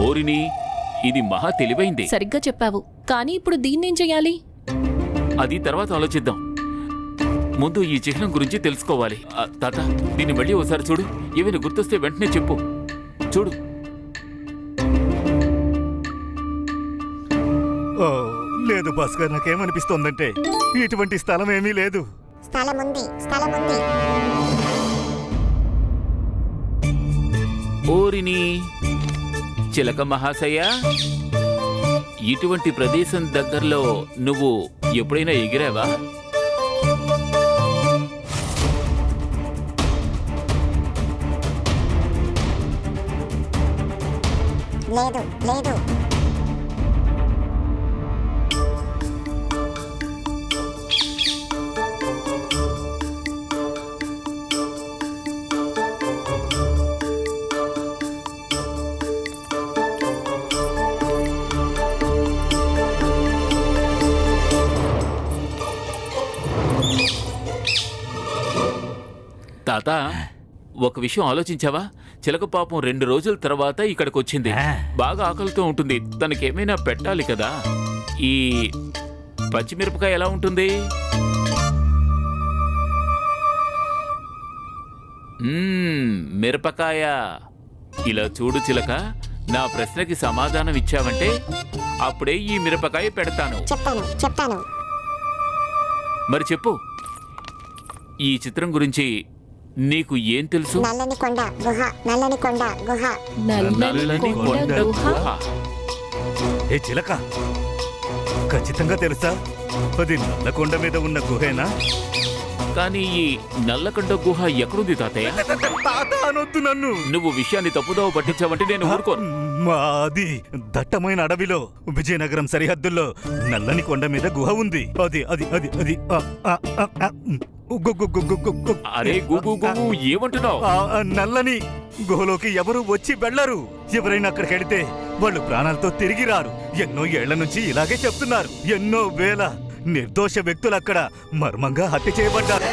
ఓరిని, ఇది మహా తెలివైంది. సరిగ్గా చెప్పావు, కానీ ఇప్పుడు దీన్నేం చెయ్యాలి? అది తర్వాత ఆలోచిద్దాం. ముందు ఈ చిహ్నం గురించి తెలుసుకోవాలి. తాత, దీన్ని మళ్ళీ ఓసారి చూడు. ఏమైనా గుర్తొస్తే వెంటనే చెప్పు. చూడు. లేదు భాస్కర్, నాకేమనిపిస్తోందంటే ఇటువంటి స్థలం ఏమీ లేదు. ఓరిని చిలక మహాశయ, ఇటువంటి ప్రదేశం దగ్గరలో నువ్వు ఎప్పుడైనా ఎగిరావా? లేదు లేదు. తాత, ఒక విషయం ఆలోచించావా? చిలక పాపం 2 రోజుల తర్వాత ఇక్కడికి వచ్చింది. బాగా ఆకలితో ఉంటుంది. తనకేమైనా పెట్టాలి కదా. ఈ పచ్చిమిరపకాయ ఎలా ఉంటుంది? మిరపకాయ. ఇలా చూడు చిలక, నా ప్రశ్నకి సమాధానం ఇచ్చావంటే అప్పుడే ఈ మిరపకాయ పెడతాను. చెప్తాను. మరి చెప్పు, ఈ చిత్రం గురించి నీకు ఏం తెలుసు? నల్లని కొండ గుహ. నల్లని కొండ గుహ. ఏ చిలక, ఖచ్చితంగా తెలుసా? అది నల్లకొండ మీద ఉన్న గుహేనా? కానీ ఈ నల్లకొండ గుహ ఎక్కడుంది తాతయ్య? తాత అనొద్దు నన్ను. నువ్వు విషయాన్ని తప్పుదోవ పట్టించావంటే నేను ఊరుకోను. అది దట్టమైన అడవిలో విజయనగరం సరిహద్దుల్లో నల్లని కొండ మీద గుహ ఉంది. అది అది అది అది అరే గుగు ఏమంటున్నావు? నల్లని గుహలోకి ఎవరు వచ్చి వెళ్లరు. ఎవరైనా అక్కడికి వెళితే వాళ్ళు ప్రాణాలతో తిరిగి రారు. ఎన్నో ఏళ్ల నుంచి ఇలాగే చెప్తున్నారు. ఎన్నో వేల నిర్దోష వ్యక్తులు అక్కడ మర్మంగా హత్య చేయబడ్డారు.